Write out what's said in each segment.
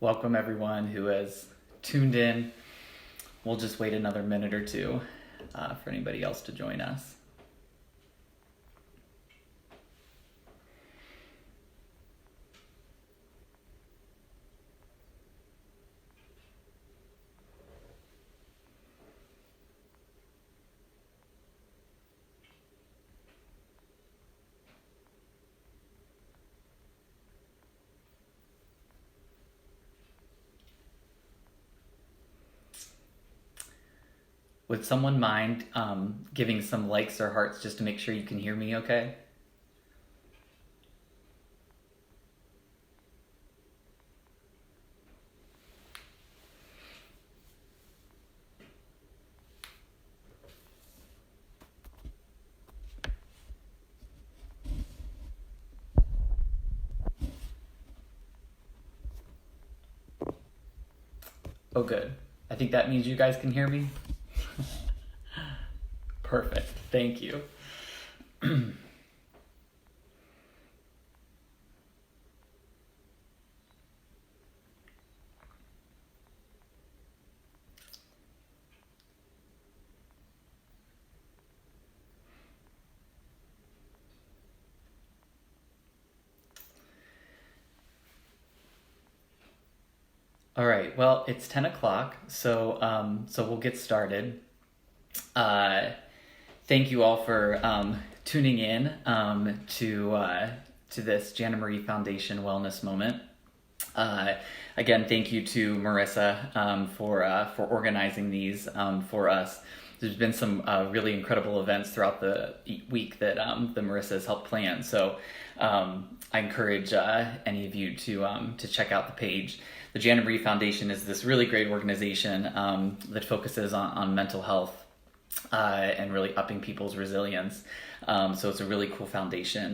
Welcome everyone who has tuned in. We'll just wait another minute or two for anybody else to join us. Would someone mind giving some likes or hearts just to make sure you can hear me okay? Oh, good. I think that means you guys can hear me. Perfect. Thank you. All right. Well, it's 10 o'clock, so we'll get started. Uh, Thank you all for tuning in to this Jana Marie Foundation Wellness Moment. Again, thank you to Marissa for organizing these for us. There's been some really incredible events throughout the week that the Marissa has helped plan. So I encourage any of you to check out the page. The Jana Marie Foundation is this really great organization that focuses on mental health and really upping people's resilience. So it's a really cool foundation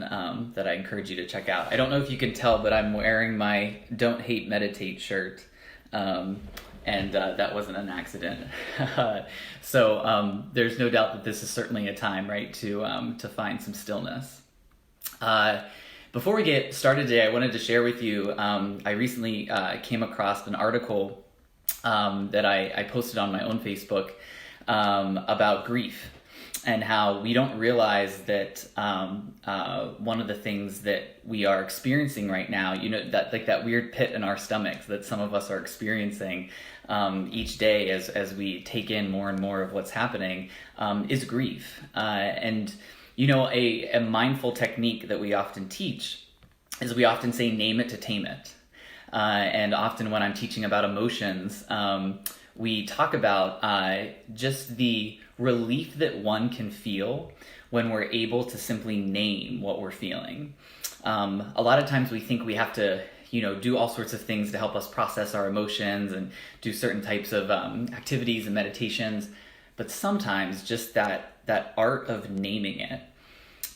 that I encourage you to check out. I don't know if you can tell, but I'm wearing my Don't Hate Meditate shirt. And that wasn't an accident. So there's no doubt that this is certainly a time, right, to find some stillness. Before we get started today, I wanted to share with you, I recently came across an article that I posted on my own Facebook about grief and how we don't realize that one of the things that we are experiencing right now, that like that weird pit in our stomachs that some of us are experiencing each day as we take in more and more of what's happening is grief. And a mindful technique that we often teach is we often say name it to tame it. And often when I'm teaching about emotions, we talk about just the relief that one can feel when we're able to simply name what we're feeling. A lot of times we think we have to, do all sorts of things to help us process our emotions and do certain types of activities and meditations. But sometimes just that art of naming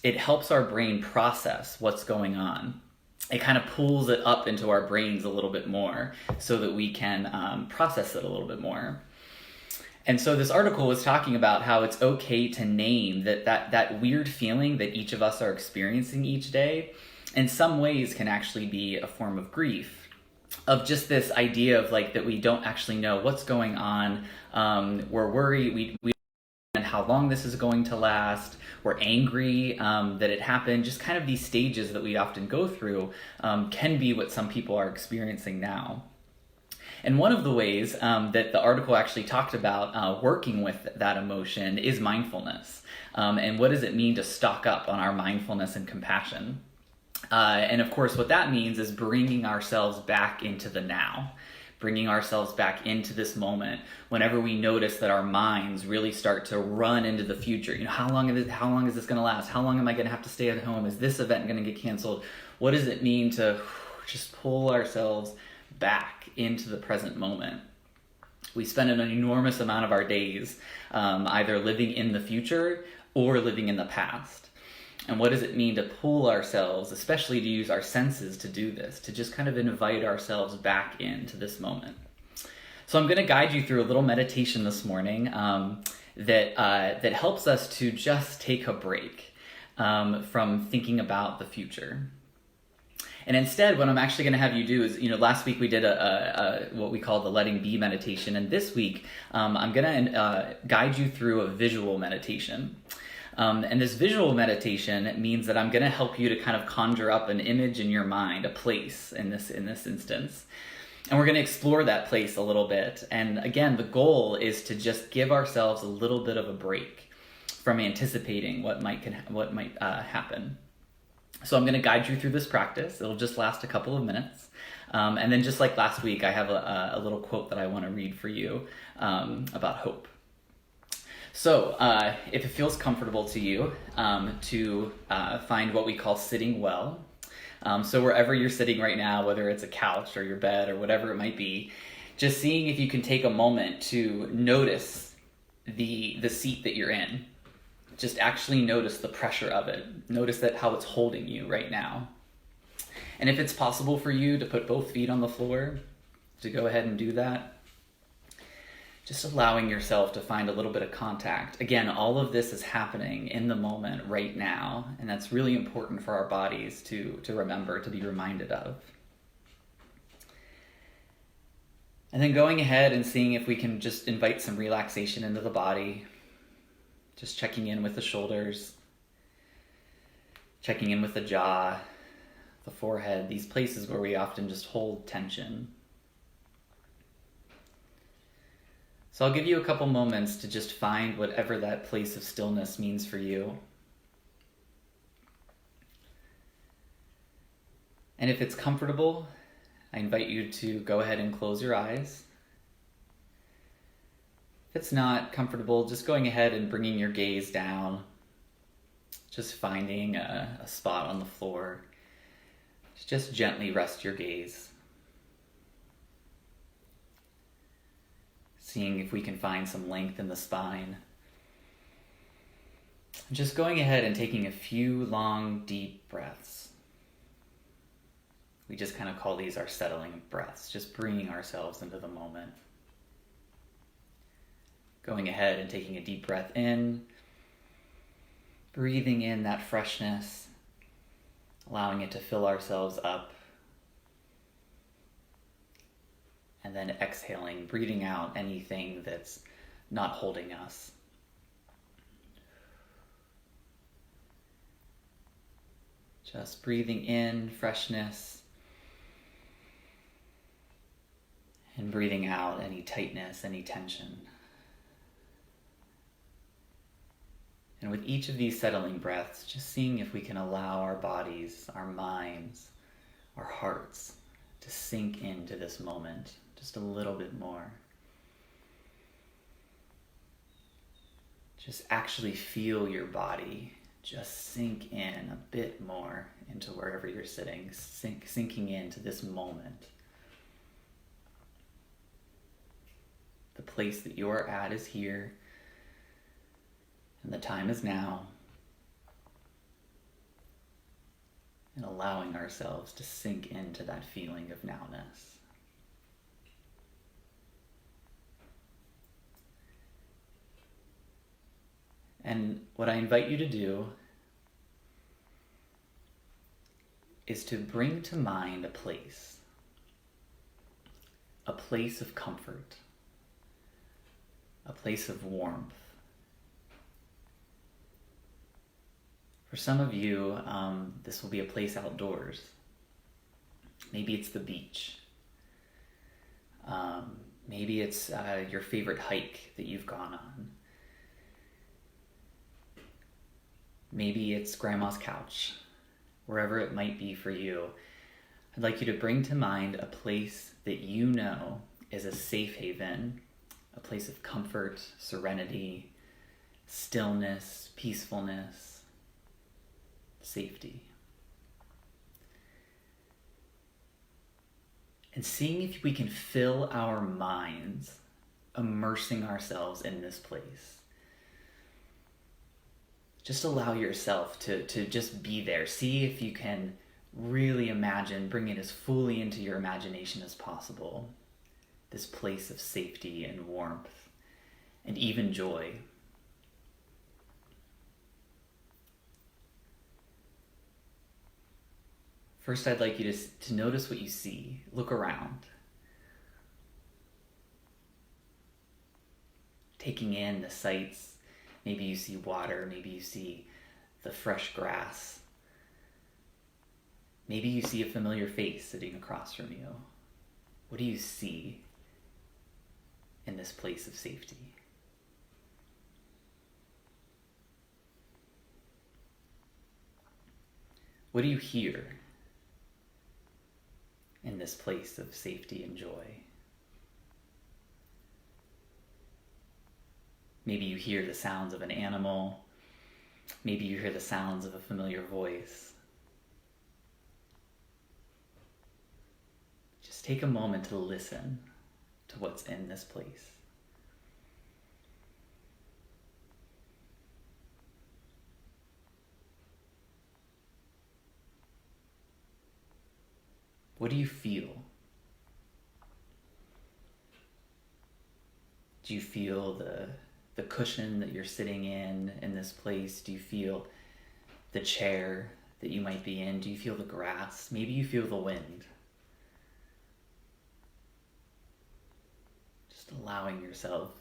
it helps our brain process what's going on. It kind of pulls it up into our brains a little bit more so that we can process it a little bit more. And so this article was talking about how it's okay to name that weird feeling that each of us are experiencing each day, in some ways can actually be a form of grief, of just this idea of like that we don't actually know what's going on. We're worried, we and how long this is going to last. We're angry that it happened. Just kind of these stages that we often go through can be what some people are experiencing now. And one of the ways that the article actually talked about working with that emotion is mindfulness. And what does it mean to stock up on our mindfulness and compassion? And of course, what that means is bringing ourselves back into the now. Bringing ourselves back into this moment whenever we notice that our minds really start to run into the future. How long is this going to last? How long am I going to have to stay at home? Is this event going to get canceled? What does it mean to just pull ourselves back into the present moment? We spend an enormous amount of our days either living in the future or living in the past. And what does it mean to pull ourselves, especially to use our senses to do this, to just kind of invite ourselves back into this moment? So I'm going to guide you through a little meditation this morning that helps us to just take a break from thinking about the future. And instead, what I'm actually going to have you do is, last week we did a what we call the letting be meditation. And this week, I'm going to guide you through a visual meditation. And this visual meditation means that I'm going to help you to kind of conjure up an image in your mind, a place in this instance. And we're going to explore that place a little bit. And again, the goal is to just give ourselves a little bit of a break from anticipating what might happen. So I'm going to guide you through this practice. It'll just last a couple of minutes. And then just like last week, I have a little quote that I want to read for you about hope. So if it feels comfortable to you to find what we call sitting well, so wherever you're sitting right now, whether it's a couch or your bed or whatever it might be, just seeing if you can take a moment to notice the seat that you're in. Just actually notice the pressure of it. Notice how it's holding you right now. And if it's possible for you to put both feet on the floor, to go ahead and do that. Just allowing yourself to find a little bit of contact. Again, all of this is happening in the moment right now, and that's really important for our bodies to remember, to be reminded of. And then going ahead and seeing if we can just invite some relaxation into the body. Just checking in with the shoulders, checking in with the jaw, the forehead, these places where we often just hold tension. So I'll give you a couple moments to just find whatever that place of stillness means for you. And if it's comfortable, I invite you to go ahead and close your eyes. If it's not comfortable, just going ahead and bringing your gaze down, just finding a spot on the floor. Just gently rest your gaze. Seeing if we can find some length in the spine. Just going ahead and taking a few long, deep breaths. We just kind of call these our settling breaths, just bringing ourselves into the moment. Going ahead and taking a deep breath in, breathing in that freshness, allowing it to fill ourselves up, and then exhaling, breathing out anything that's not holding us. Just breathing in freshness, and breathing out any tightness, any tension. And with each of these settling breaths, just seeing if we can allow our bodies, our minds, our hearts to sink into this moment just a little bit more. Just actually feel your body just sink in a bit more into wherever you're sitting, sinking into this moment. The place that you're at is here. And the time is now. And allowing ourselves to sink into that feeling of nowness. And what I invite you to do is to bring to mind a place of comfort, a place of warmth. For some of you, this will be a place outdoors. Maybe it's the beach. Maybe it's your favorite hike that you've gone on. Maybe it's grandma's couch. Wherever it might be for you, I'd like you to bring to mind a place that you know is a safe haven, a place of comfort, serenity, stillness, peacefulness, safety. And seeing if we can fill our minds immersing ourselves in this place. Just allow yourself to just be there. See if you can really imagine, bring it as fully into your imagination as possible. This place of safety and warmth and even joy. First, I'd like you to notice what you see. Look around. Taking in the sights. Maybe you see water. Maybe you see the fresh grass. Maybe you see a familiar face sitting across from you. What do you see in this place of safety? What do you hear in this place of safety and joy? Maybe you hear the sounds of an animal. Maybe you hear the sounds of a familiar voice. Just take a moment to listen to what's in this place. What do you feel? Do you feel the cushion that you're sitting in this place? Do you feel the chair that you might be in? Do you feel the grass? Maybe you feel the wind. Just allowing yourself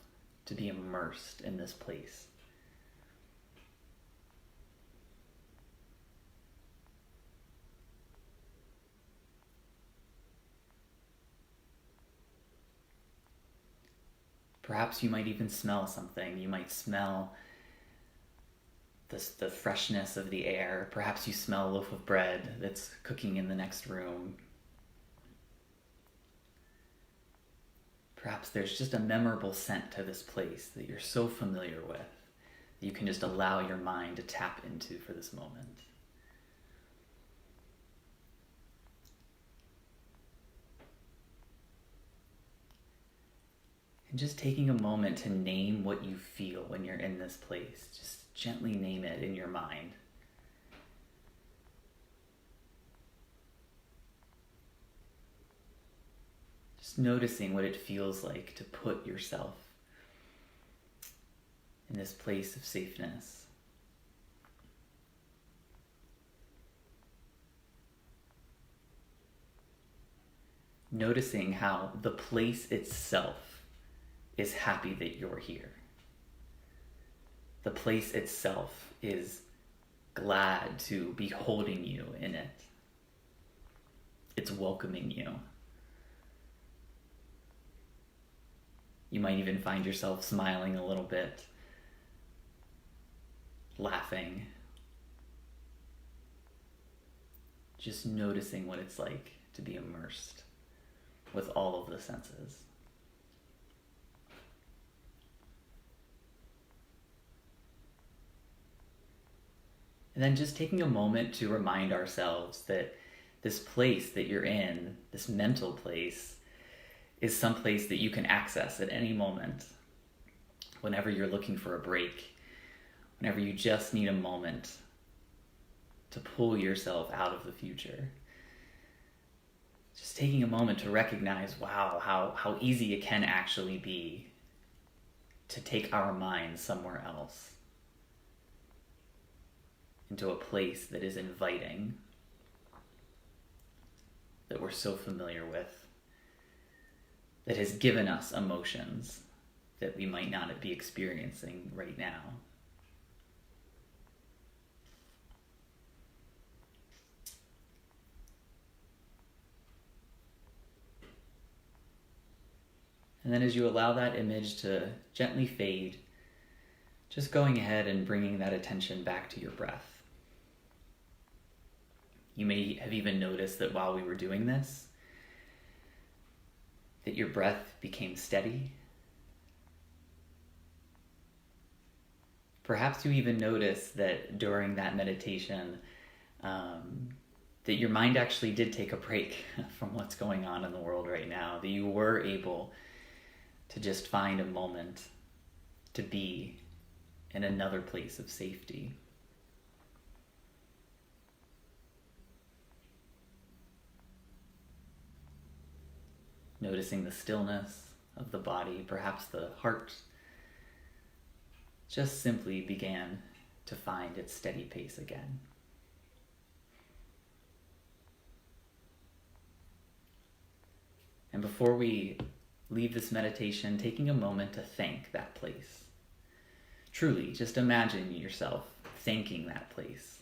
to be immersed in this place. Perhaps you might even smell something. You might smell the freshness of the air. Perhaps you smell a loaf of bread that's cooking in the next room. Perhaps there's just a memorable scent to this place that you're so familiar with that you can just allow your mind to tap into for this moment. And just taking a moment to name what you feel when you're in this place. Just gently name it in your mind. Just noticing what it feels like to put yourself in this place of safeness. Noticing how the place itself is happy that you're here. The place itself is glad to be holding you in it. It's welcoming you. You might even find yourself smiling a little bit, laughing, just noticing what it's like to be immersed with all of the senses. And then just taking a moment to remind ourselves that this place that you're in, this mental place, is some place that you can access at any moment. Whenever you're looking for a break, whenever you just need a moment to pull yourself out of the future. Just taking a moment to recognize, wow, how easy it can actually be to take our minds somewhere else. Into a place that is inviting, that we're so familiar with, that has given us emotions that we might not be experiencing right now. And then as you allow that image to gently fade, just going ahead and bringing that attention back to your breath. You may have even noticed that while we were doing this, that your breath became steady. Perhaps you even noticed that during that meditation, that your mind actually did take a break from what's going on in the world right now, that you were able to just find a moment to be in another place of safety. Noticing the stillness of the body, perhaps the heart just simply began to find its steady pace again. And before we leave this meditation, taking a moment to thank that place. Truly, just imagine yourself thanking that place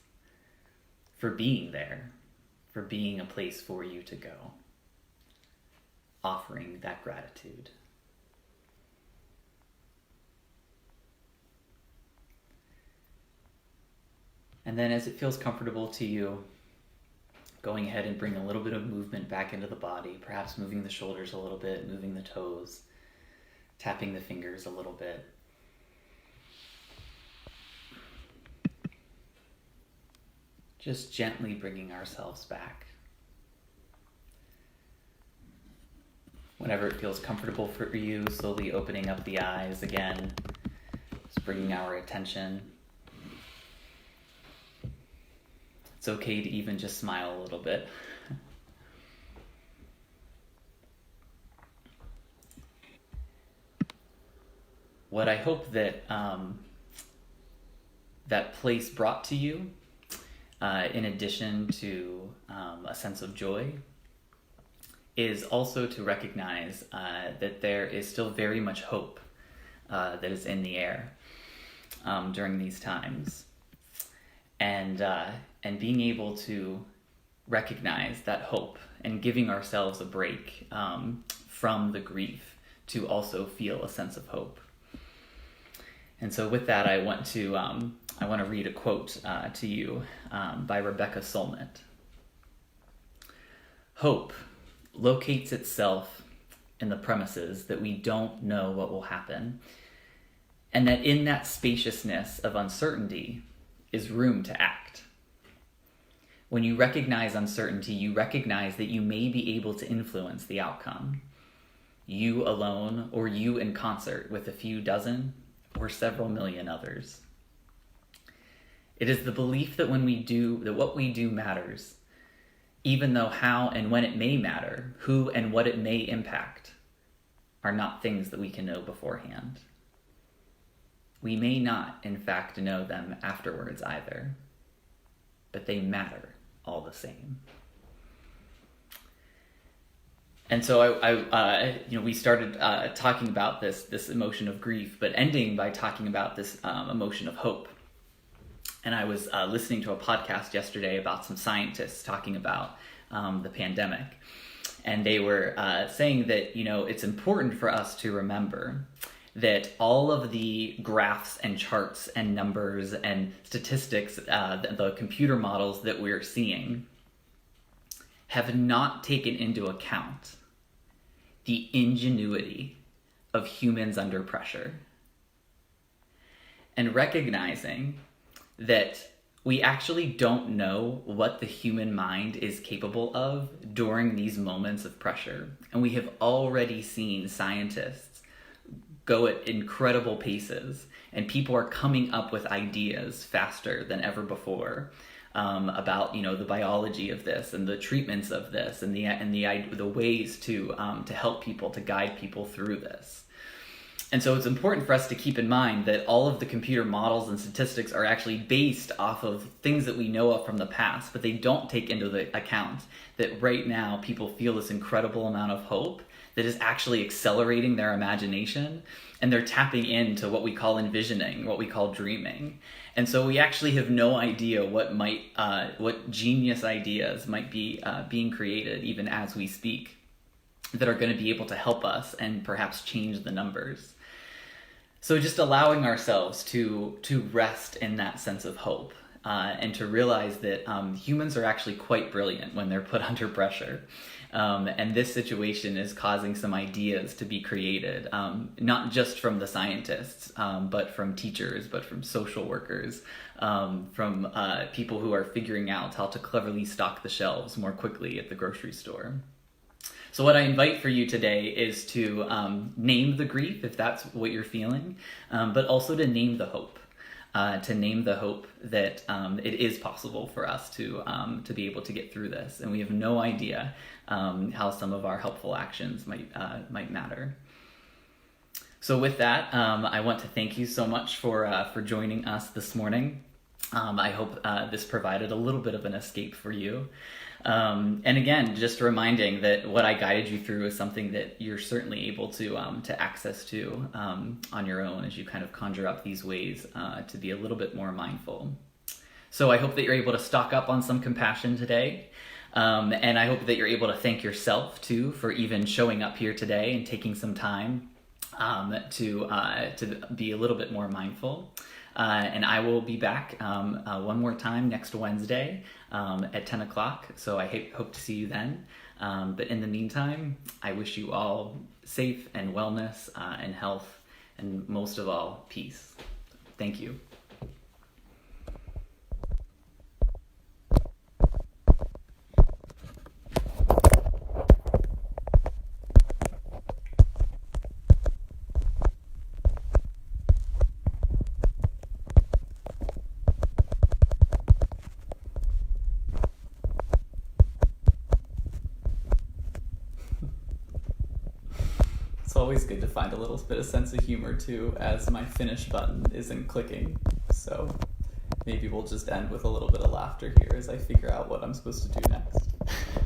for being there, for being a place for you to go, offering that gratitude. And then as it feels comfortable to you, going ahead and bring a little bit of movement back into the body, perhaps moving the shoulders a little bit, moving the toes, tapping the fingers a little bit. Just gently bringing ourselves back. Whenever it feels comfortable for you, slowly opening up the eyes again, just bringing our attention. It's okay to even just smile a little bit. What I hope that that place brought to you, in addition to a sense of joy, is also to recognize that there is still very much hope that is in the air during these times. And being able to recognize that hope and giving ourselves a break from the grief to also feel a sense of hope. And so with that, I want to read a quote to you by Rebecca Solnit. Hope locates itself in the premises that we don't know what will happen, and that in that spaciousness of uncertainty is room to act. When you recognize uncertainty, you recognize that you may be able to influence the outcome. You alone, or you in concert with a few dozen or several million others. It is the belief that what we do matters, even though how and when it may matter, who and what it may impact, are not things that we can know beforehand. We may not, in fact, know them afterwards either, but they matter all the same. And so we started talking about this emotion of grief, but ending by talking about this emotion of hope. And I was listening to a podcast yesterday about some scientists talking about the pandemic. And they were saying that, it's important for us to remember that all of the graphs and charts and numbers and statistics, the computer models that we're seeing, have not taken into account the ingenuity of humans under pressure. And recognizing that we actually don't know what the human mind is capable of during these moments of pressure. And we have already seen scientists go at incredible paces, and people are coming up with ideas faster than ever before about the biology of this and the treatments of this and the ways to help people, to guide people through this. And so it's important for us to keep in mind that all of the computer models and statistics are actually based off of things that we know of from the past, but they don't take into account that right now people feel this incredible amount of hope that is actually accelerating their imagination, and they're tapping into what we call envisioning, what we call dreaming. And so we actually have no idea what genius ideas might be being created even as we speak that are going to be able to help us and perhaps change the numbers. So just allowing ourselves to rest in that sense of hope and to realize that humans are actually quite brilliant when they're put under pressure. And this situation is causing some ideas to be created, not just from the scientists, but from teachers, but from social workers, from people who are figuring out how to cleverly stock the shelves more quickly at the grocery store. So what I invite for you today is to name the grief, if that's what you're feeling, but also to name the hope. To name the hope that it is possible for us to be able to get through this, and we have no idea how some of our helpful actions might matter. So with that, I want to thank you so much for joining us this morning. I hope this provided a little bit of an escape for you. And again, just reminding that what I guided you through is something that you're certainly able to access to on your own as you kind of conjure up these ways to be a little bit more mindful. So I hope that you're able to stock up on some compassion today. And I hope that you're able to thank yourself too for even showing up here today and taking some time to be a little bit more mindful. And I will be back one more time next Wednesday at 10 o'clock. So I hope to see you then. But in the meantime, I wish you all safe and wellness and health, and most of all, peace. Thank you. It's always good to find a little bit of sense of humor too, as my finish button isn't clicking. So maybe we'll just end with a little bit of laughter here as I figure out what I'm supposed to do next.